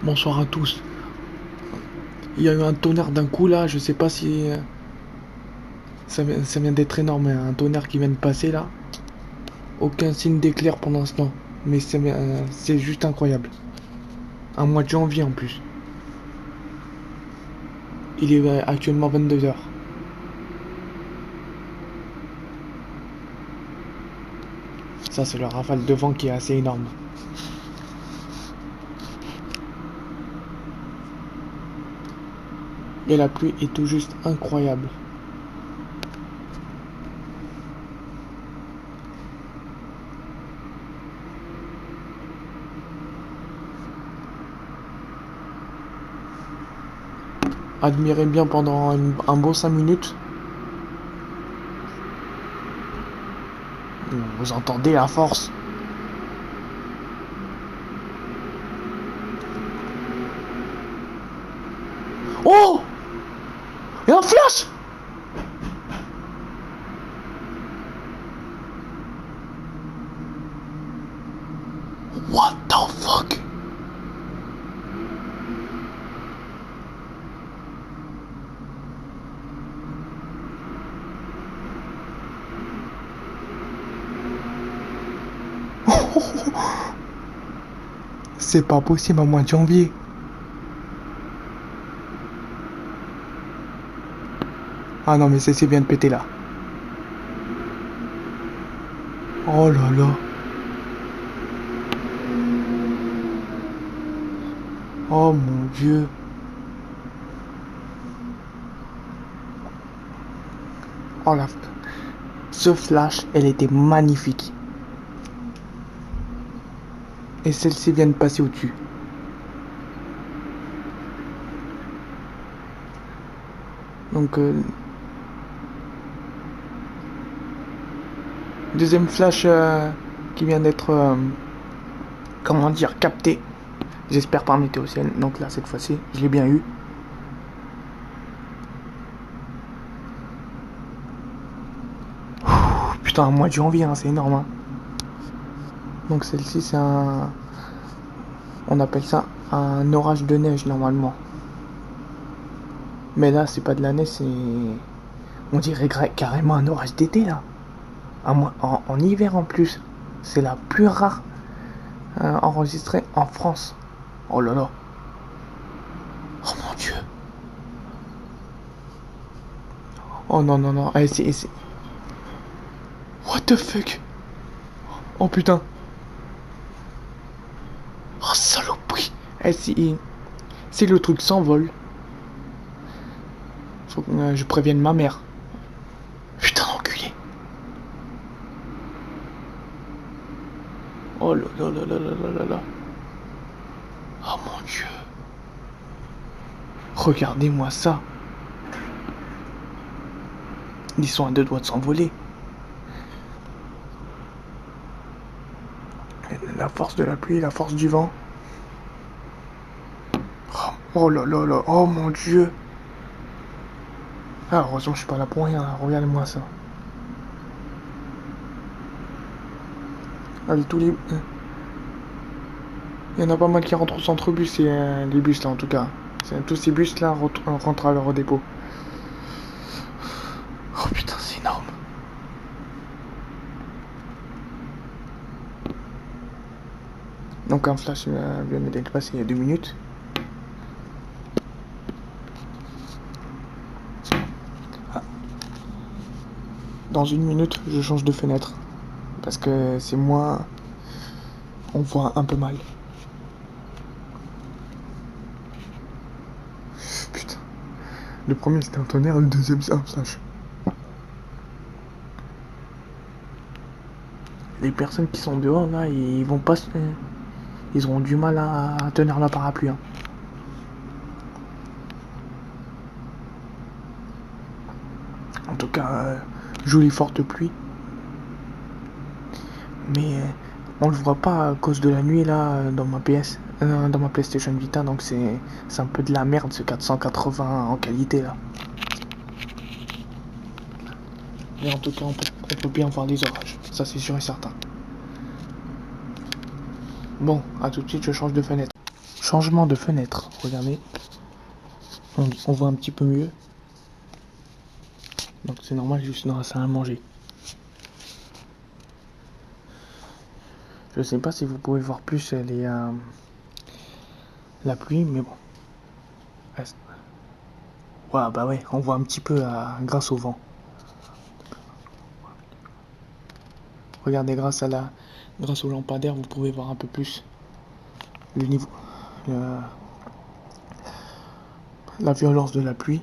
Bonsoir à tous. Il y a eu un tonnerre d'un coup là, je sais pas si ça vient d'être énorme, hein, un tonnerre qui vient de passer là. Aucun signe d'éclair pour l'instant, mais c'est juste incroyable. Un mois de janvier en plus. Il est actuellement 22 heures. Ça c'est le rafale de vent qui est assez énorme. Et la pluie est tout juste incroyable. Admirez bien pendant un bon 5 minutes. Vous entendez la force. Oh! Il y a un flash! What the fuck? C'est pas possible à mois de janvier. Ah non mais c'est bien de péter là. Oh là là. Oh mon Dieu. Oh la... Ce flash, elle était magnifique. Et celle-ci vient de passer au-dessus. Donc, deuxième flash qui vient d'être, comment dire, capté. J'espère par Météo Ciel. Donc là, cette fois-ci, je l'ai bien eu. Putain, un mois de janvier, hein, c'est énorme. Hein. Donc celle-ci, c'est un... On appelle ça un orage de neige, normalement. Mais là, c'est pas de la neige, c'est... On dirait carrément un orage d'été, là. En hiver, en plus. C'est la plus rare enregistrée en France. Oh là là. Oh mon Dieu. Oh non, non, non. Allez, c'est... What the fuck? Oh putain. Oh saloperie. Eh, si le truc s'envole, faut que je prévienne ma mère. Putain d'enculé. Oh là là là là là là là. Oh mon Dieu. Regardez-moi ça. Ils sont à deux doigts de s'envoler. La force de la pluie, la force du vent. Oh là là là. Oh mon Dieu. Ah, heureusement, je suis pas là pour rien. Regardez-moi ça. Allez, tous les... Il y en a pas mal qui rentrent au centre-bus, et les bus là en tout cas. Tous ces bus là rentrent à leur dépôt. Oh putain, c'est énorme. Donc un flash vient d'être passé il y a 2 minutes. Ah. Dans 1 minute, je change de fenêtre. Parce que c'est moins... On voit un peu mal. Putain. Le premier c'était un tonnerre, le deuxième c'est un flash. Les personnes qui sont dehors là, ils vont pas... Ils auront du mal à tenir la parapluie. Hein. En tout cas, jolie forte pluie. Mais on le voit pas à cause de la nuit là dans ma dans ma PlayStation Vita. Donc c'est un peu de la merde ce 480 en qualité là. Mais en tout cas, on peut bien voir les orages. Ça c'est sûr et certain. Bon, à tout de suite, je change de fenêtre. Changement de fenêtre, regardez. On voit un petit peu mieux. Donc c'est normal, je suis dans la salle à manger. Je sais pas si vous pouvez voir plus la pluie, mais bon. Ouais, bah ouais, on voit un petit peu grâce au vent. Regardez, grâce au lampadaire, vous pouvez voir un peu plus le niveau, la violence de la pluie,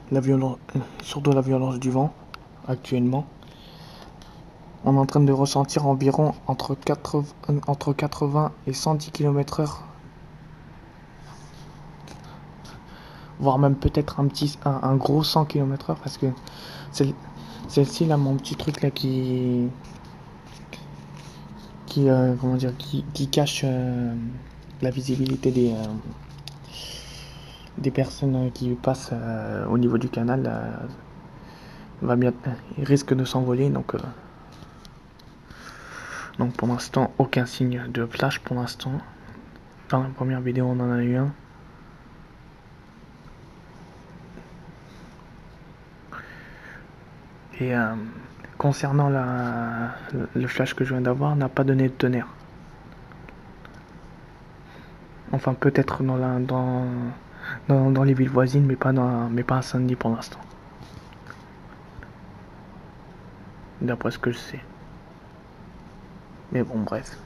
surtout la violence du vent actuellement. On est en train de ressentir environ entre 80 et 110 km/h, voire même peut-être un gros 100 km/h, parce que celle-ci là, mon petit truc là qui cache la visibilité des personnes qui passent au niveau du canal, il risque de s'envoler, donc pour l'instant aucun signe de flash pour l'instant. Dans la première vidéo on en a eu un. Et concernant le flash que je viens d'avoir, n'a pas donné de tonnerre. Enfin peut-être dans les villes voisines, mais pas à Saint-Denis pour l'instant. D'après ce que je sais. Mais bon, bref.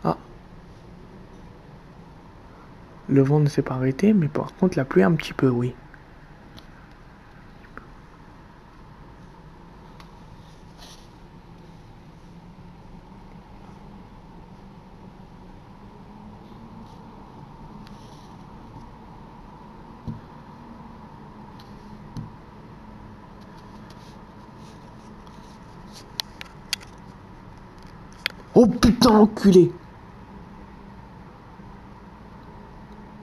Ah. Le vent ne s'est pas arrêté, mais par contre la pluie un petit peu, oui. Oh putain, enculé!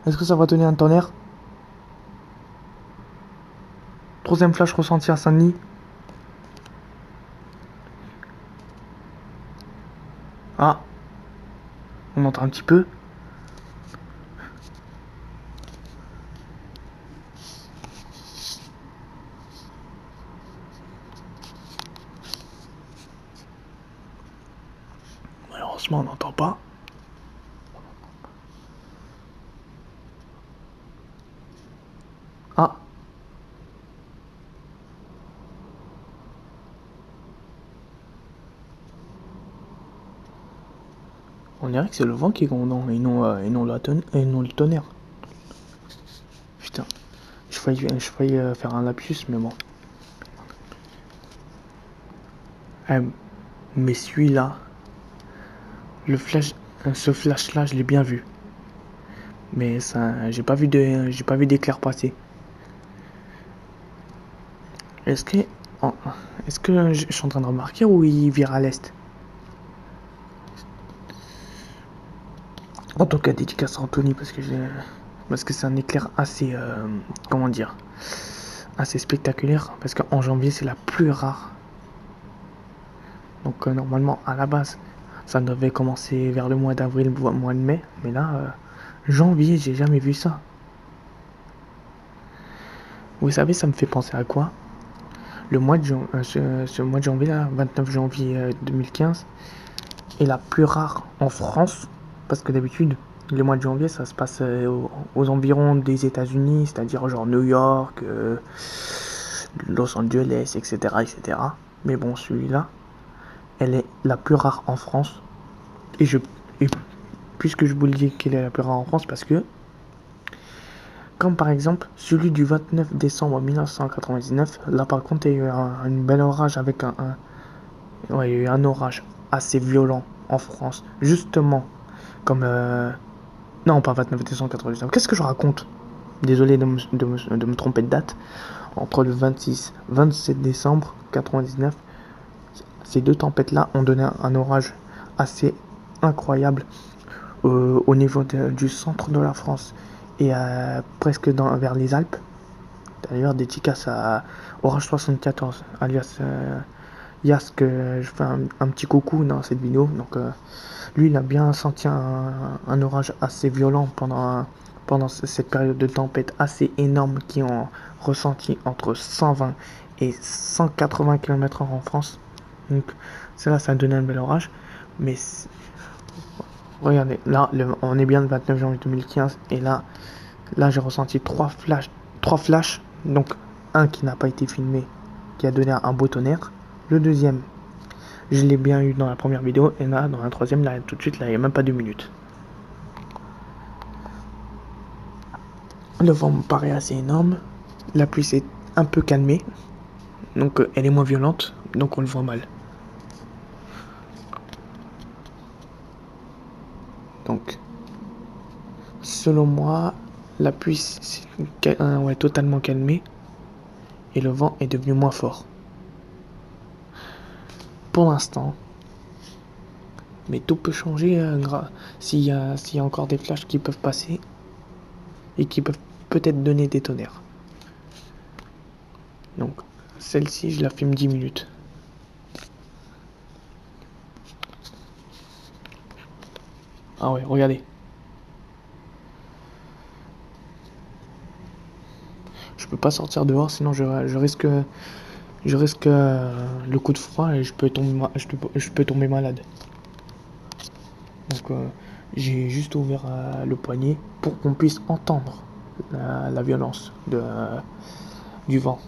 Est-ce que ça va donner un tonnerre? Troisième flash ressenti à Saint-Denis. Ah. On entend un petit peu. Malheureusement, on n'entend pas. Ah. On dirait que c'est le vent qui est grondant et non le tonnerre. Putain. Je failli faire un lapsus, mais bon. Mais celui-là, ce flash là, je l'ai bien vu. Mais ça, j'ai pas vu d'éclair passer. Est-ce que, est-ce que je suis en train de remarquer ou il vire à l'est? En tout cas, dédicace à Anthony parce que c'est un éclair assez, comment dire, assez spectaculaire parce qu'en janvier c'est la plus rare. Donc normalement à la base ça devait commencer vers le mois d'avril, mois de mai, mais là janvier j'ai jamais vu ça. Vous savez, ça me fait penser à quoi? Le mois de ce mois de janvier là, 29 janvier 2015 est la plus rare en France parce que d'habitude le mois de janvier ça se passe aux environs des États-Unis, c'est-à-dire genre New York, Los Angeles, etc. Mais bon, celui-là, elle est la plus rare en France. Et puisque je vous le dis qu'elle est la plus rare en France, parce que, comme par exemple, celui du 29 décembre 1999, là par contre, il y a eu un bel orage avec ouais, il y a eu un orage assez violent en France. Justement, comme... non, pas 29 décembre 1999. Qu'est-ce que je raconte? Désolé de me tromper de date. Entre le 26 27 décembre 99, ces deux tempêtes-là ont donné un orage assez incroyable au niveau du centre de la France et presque vers les Alpes. D'ailleurs, dédicace à Orage 74, alias Yas, que je fais un petit coucou dans cette vidéo. Donc, lui, il a bien senti un orage assez violent pendant cette période de tempête assez énorme qui ont ressenti entre 120 et 180 km/h en France. Donc, c'est là, ça a donné un bel orage. Mais regardez, là, on est bien le 29 janvier 2015. Et là j'ai ressenti trois flashs. Donc, un qui n'a pas été filmé, qui a donné un beau tonnerre. Le deuxième, je l'ai bien eu dans la première vidéo. Et là, dans la troisième, là, tout de suite, là, il n'y a même pas 2 minutes. Le vent me paraît assez énorme. La pluie s'est un peu calmée. Donc, elle est moins violente. Donc, on le voit mal. Donc, selon moi, la pluie s'est totalement calmée. Et le vent est devenu moins fort. Pour l'instant. Mais tout peut changer s'il y a encore des flashs qui peuvent passer. Et qui peuvent peut-être donner des tonnerres. Donc, celle-ci, je la filme 10 minutes. Ah ouais, regardez. Je peux pas sortir dehors, sinon je risque le coup de froid et je peux tomber malade. Donc, j'ai juste ouvert le poignet pour qu'on puisse entendre la violence du vent.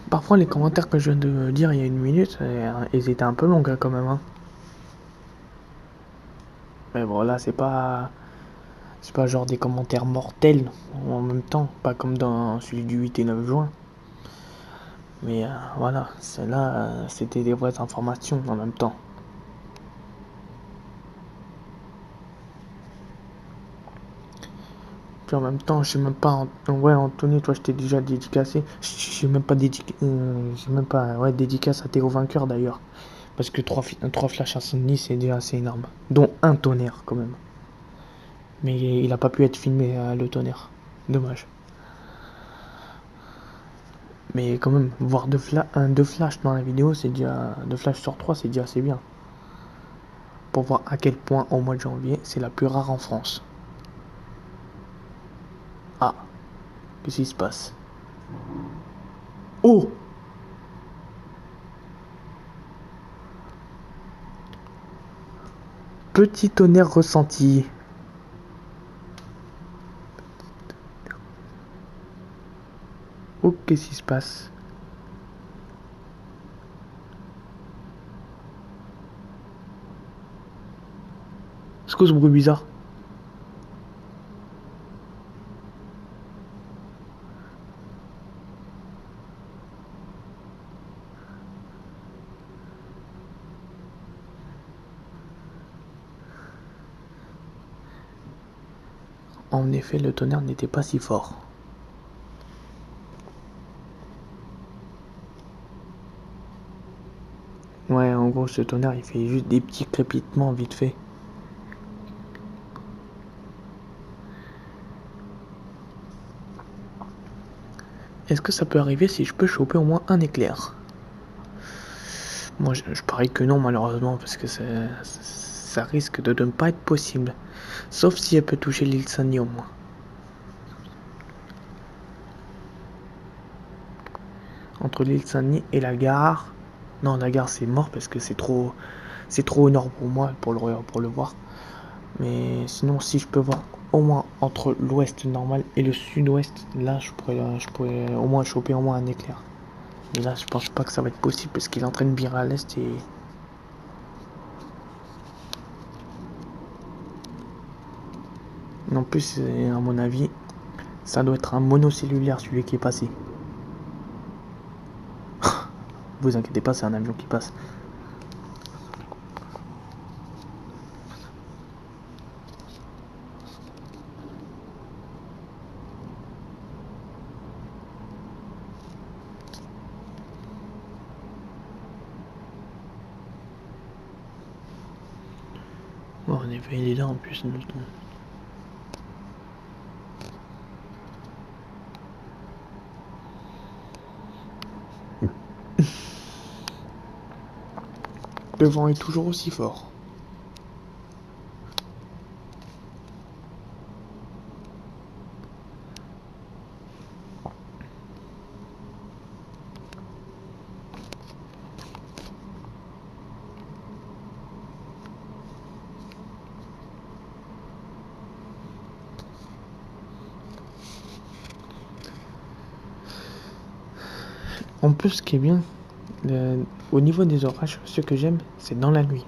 Parfois, les commentaires que je viens de dire il y a 1 minute, ils étaient un peu longs quand même. Hein. Mais bon, là, c'est pas genre des commentaires mortels en même temps, pas comme dans celui du 8 et 9 juin. Mais voilà, celle-là, c'était des vraies informations en même temps. Puis en même temps, je sais même pas. Ouais, Anthony, toi, je t'ai déjà dédicacé. Je sais même pas ouais, dédicace à Théo Vainqueur d'ailleurs. Parce que 3 flashs à Sydney, c'est déjà assez énorme. Dont un tonnerre quand même. Mais il a pas pu être filmé le tonnerre. Dommage. Mais quand même, voir deux flashs dans la vidéo, c'est déjà. 2 flashs sur 3, c'est déjà assez bien. Pour voir à quel point au mois de janvier, c'est la plus rare en France. Ah, qu'est-ce qui se passe? Oh! Petit tonnerre ressenti. Oh, qu'est-ce qui se passe? C'est quoi ce bruit bizarre? En effet, le tonnerre n'était pas si fort. Ouais, en gros, ce tonnerre, il fait juste des petits crépitements vite fait. Est-ce que ça peut arriver si je peux choper au moins un éclair? Moi, je parie que non, malheureusement, parce que ça risque de ne pas être possible. Sauf si elle peut toucher l'île Saint-Denis au moins. Entre l'île Saint-Denis et la gare. Non, la gare, c'est mort parce que c'est trop au nord pour moi pour le voir. Mais sinon, si je peux voir au moins entre l'ouest normal et le sud-ouest, là, je pourrais au moins choper au moins un éclair. Mais là, je pense pas que ça va être possible parce qu'il est en train de virer à l'est et... En plus, à mon avis, ça doit être un monocellulaire celui qui est passé. Vous inquiétez pas, c'est un avion qui passe. Bon, en effet, il est là en plus. Le vent est toujours aussi fort. En plus, ce qui est bien, au niveau des orages, ce que j'aime, c'est dans la nuit.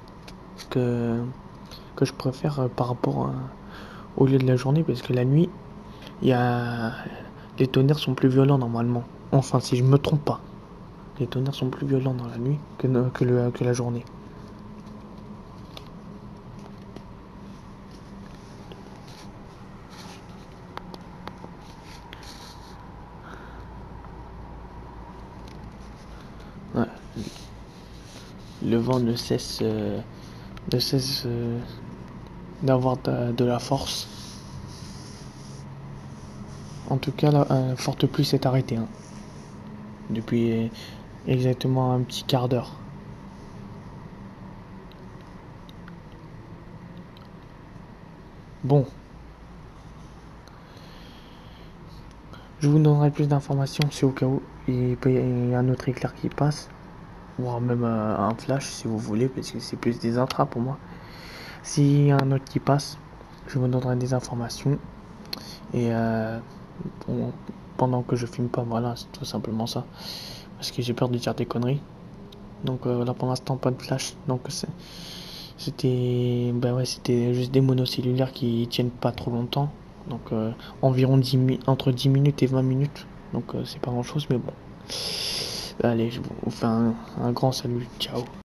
Que, que je préfère par rapport au lieu de la journée, parce que la nuit, il y a... les tonnerres sont plus violents normalement. Enfin, si je me trompe pas, les tonnerres sont plus violents dans la nuit que la journée. Ouais. Le vent ne cesse d'avoir de la force. En tout cas, la forte pluie s'est arrêtée, hein, depuis exactement un petit quart d'heure. Bon, je vous donnerai plus d'informations si au cas où il peut y a un autre éclair qui passe, voire même un flash si vous voulez, parce que c'est plus des intras pour moi. S'il y a un autre qui passe, je vous donnerai des informations. Et bon, pendant que je filme pas, voilà, c'est tout simplement ça. Parce que j'ai peur de dire des conneries. Donc là pour l'instant pas de flash. Donc c'était bah ouais, c'était juste des monocellulaires qui tiennent pas trop longtemps. Donc environ entre 10 minutes et 20 minutes. Donc c'est pas grand chose mais bon. Allez, je vous fais un grand salut. Ciao.